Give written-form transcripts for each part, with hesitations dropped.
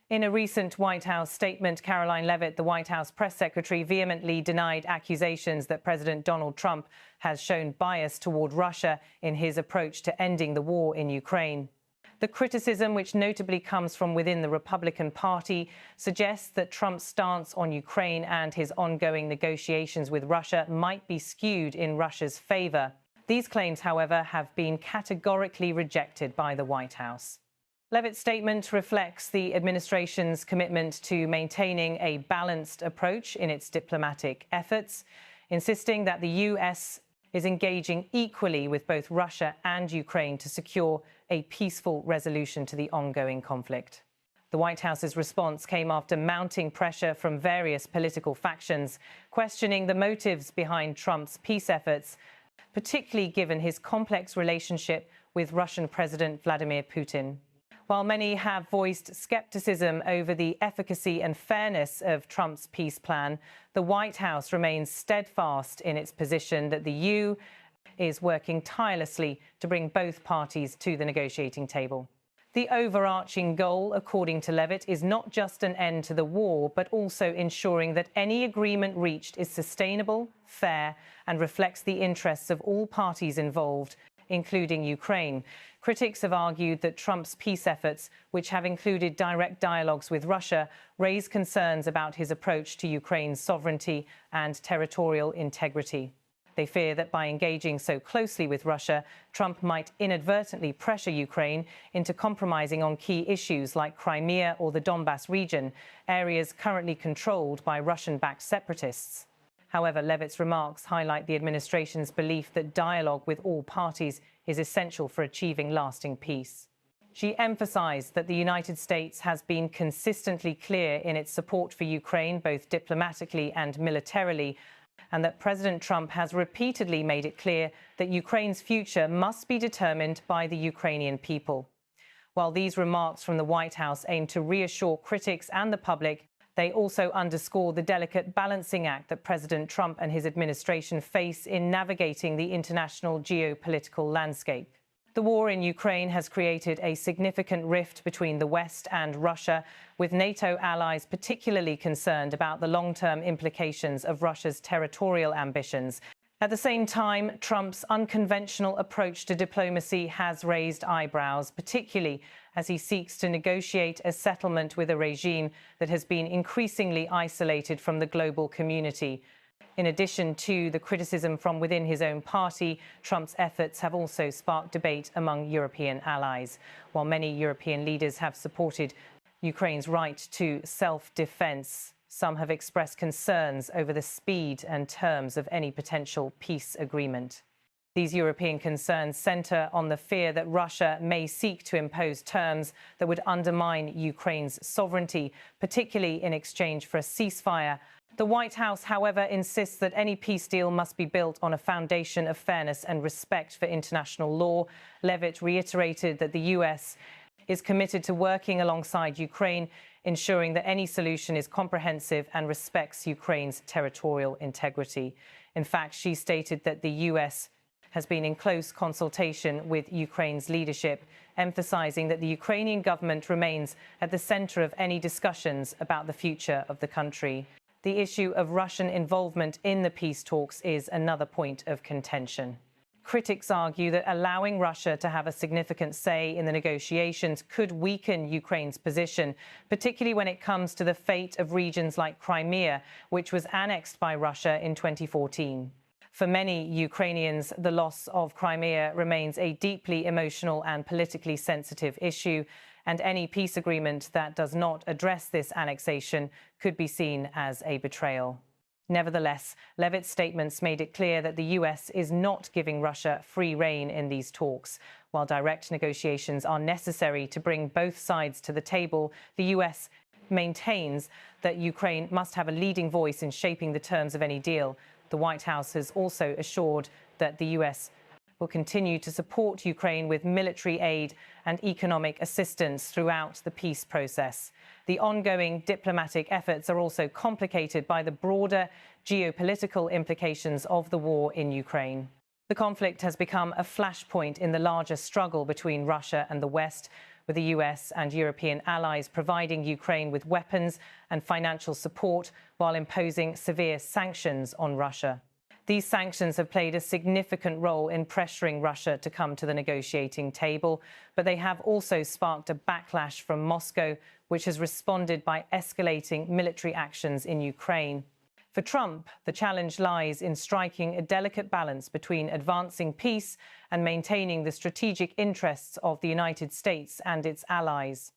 In a recent White House statement, Caroline Leavitt, the White House press secretary, vehemently denied accusations that President Donald Trump has shown bias toward Russia in his approach to ending the war in Ukraine. The criticism, which notably comes from within the Republican Party, suggests that Trump's stance on Ukraine and his ongoing negotiations with Russia might be skewed in Russia's favor. These claims, however, have been categorically rejected by the White House. Leavitt's statement reflects the administration's commitment to maintaining a balanced approach in its diplomatic efforts, insisting that the U.S. is engaging equally with both Russia and Ukraine to secure a peaceful resolution to the ongoing conflict. The White House's response came after mounting pressure from various political factions, questioning the motives behind Trump's peace efforts, particularly given his complex relationship with Russian President Vladimir Putin. While many have voiced skepticism over the efficacy and fairness of Trump's peace plan, the White House remains steadfast in its position that the EU is working tirelessly to bring both parties to the negotiating table. The overarching goal, according to Leavitt, is not just an end to the war, but also ensuring that any agreement reached is sustainable, fair, and reflects the interests of all parties involved, including Ukraine. Critics have argued that Trump's peace efforts, which have included direct dialogues with Russia, raise concerns about his approach to Ukraine's sovereignty and territorial integrity. They fear that by engaging so closely with Russia, Trump might inadvertently pressure Ukraine into compromising on key issues like Crimea or the Donbas region, areas currently controlled by Russian-backed separatists. However, Leavitt's remarks highlight the administration's belief that dialogue with all parties is essential for achieving lasting peace. She emphasized that the United States has been consistently clear in its support for Ukraine, both diplomatically and militarily, and that President Trump has repeatedly made it clear that Ukraine's future must be determined by the Ukrainian people. While these remarks from the White House aim to reassure critics and the public, they also underscore the delicate balancing act that President Trump and his administration face in navigating the international geopolitical landscape. The war in Ukraine has created a significant rift between the West and Russia, with NATO allies particularly concerned about the long-term implications of Russia's territorial ambitions. At the same time, Trump's unconventional approach to diplomacy has raised eyebrows, particularly as he seeks to negotiate a settlement with a regime that has been increasingly isolated from the global community. In addition to the criticism from within his own party, Trump's efforts have also sparked debate among European allies. While many European leaders have supported Ukraine's right to self-defense, some have expressed concerns over the speed and terms of any potential peace agreement. These European concerns centre on the fear that Russia may seek to impose terms that would undermine Ukraine's sovereignty, particularly in exchange for a ceasefire. The White House, however, insists that any peace deal must be built on a foundation of fairness and respect for international law. Leavitt reiterated that the U.S. is committed to working alongside Ukraine, ensuring that any solution is comprehensive and respects Ukraine's territorial integrity. In fact, she stated that the U.S. has been in close consultation with Ukraine's leadership, emphasizing that the Ukrainian government remains at the center of any discussions about the future of the country. The issue of Russian involvement in the peace talks is another point of contention. Critics argue that allowing Russia to have a significant say in the negotiations could weaken Ukraine's position, particularly when it comes to the fate of regions like Crimea, which was annexed by Russia in 2014. For many Ukrainians, the loss of Crimea remains a deeply emotional and politically sensitive issue, and any peace agreement that does not address this annexation could be seen as a betrayal. Nevertheless, Leavitt's statements made it clear that the U.S. is not giving Russia free rein in these talks. While direct negotiations are necessary to bring both sides to the table, the U.S. maintains that Ukraine must have a leading voice in shaping the terms of any deal. The White House has also assured that the U.S. will continue to support Ukraine with military aid and economic assistance throughout the peace process. The ongoing diplomatic efforts are also complicated by the broader geopolitical implications of the war in Ukraine. The conflict has become a flashpoint in the larger struggle between Russia and the West, with the US and European allies providing Ukraine with weapons and financial support while imposing severe sanctions on Russia. These sanctions have played a significant role in pressuring Russia to come to the negotiating table, but they have also sparked a backlash from Moscow, which has responded by escalating military actions in Ukraine. For Trump, the challenge lies in striking a delicate balance between advancing peace and maintaining the strategic interests of the United States and its allies.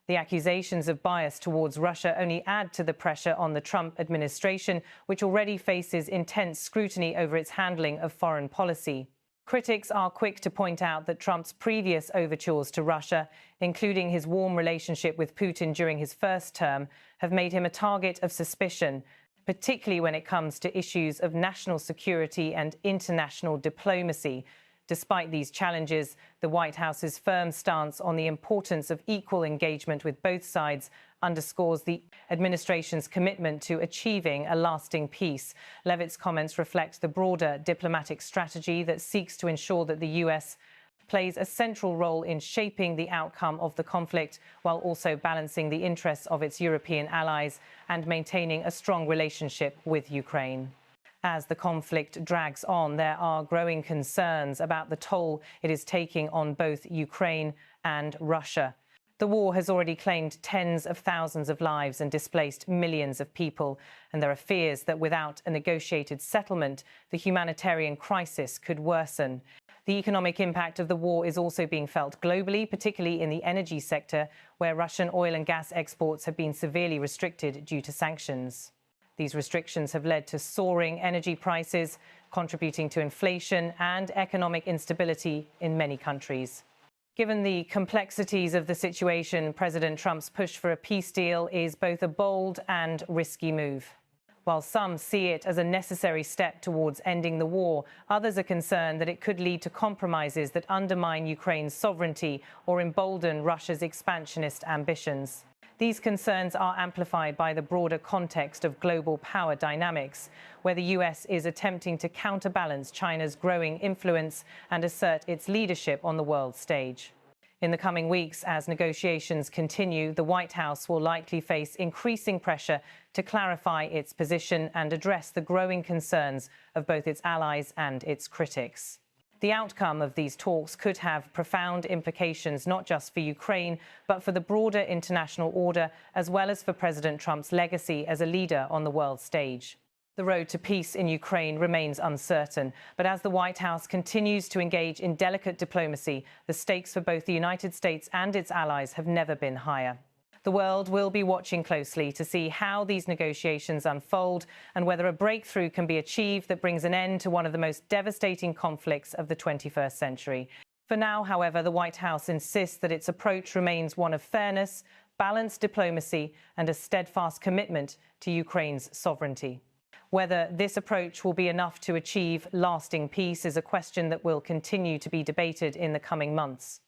The accusations of bias towards Russia only add to the pressure on the Trump administration, which already faces intense scrutiny over its handling of foreign policy. Critics are quick to point out that Trump's previous overtures to Russia, including his warm relationship with Putin during his first term, have made him a target of suspicion, particularly when it comes to issues of national security and international diplomacy. Despite these challenges, the White House's firm stance on the importance of equal engagement with both sides underscores the administration's commitment to achieving a lasting peace. Leavitt's comments reflect the broader diplomatic strategy that seeks to ensure that the US plays a central role in shaping the outcome of the conflict, while also balancing the interests of its European allies and maintaining a strong relationship with Ukraine. As the conflict drags on, there are growing concerns about the toll it is taking on both Ukraine and Russia. The war has already claimed tens of thousands of lives and displaced millions of people, and there are fears that without a negotiated settlement, the humanitarian crisis could worsen. The economic impact of the war is also being felt globally, particularly in the energy sector, where Russian oil and gas exports have been severely restricted due to sanctions. These restrictions have led to soaring energy prices, contributing to inflation and economic instability in many countries. Given the complexities of the situation, President Trump's push for a peace deal is both a bold and risky move. While some see it as a necessary step towards ending the war, others are concerned that it could lead to compromises that undermine Ukraine's sovereignty or embolden Russia's expansionist ambitions. These concerns are amplified by the broader context of global power dynamics, where the US is attempting to counterbalance China's growing influence and assert its leadership on the world stage. In the coming weeks, as negotiations continue, the White House will likely face increasing pressure to clarify its position and address the growing concerns of both its allies and its critics. The outcome of these talks could have profound implications not just for Ukraine, but for the broader international order, as well as for President Trump's legacy as a leader on the world stage. The road to peace in Ukraine remains uncertain, but as the White House continues to engage in delicate diplomacy, the stakes for both the United States and its allies have never been higher. The world will be watching closely to see how these negotiations unfold and whether a breakthrough can be achieved that brings an end to one of the most devastating conflicts of the 21st century. For now, however, the White House insists that its approach remains one of fairness, balanced diplomacy, and a steadfast commitment to Ukraine's sovereignty. Whether this approach will be enough to achieve lasting peace is a question that will continue to be debated in the coming months.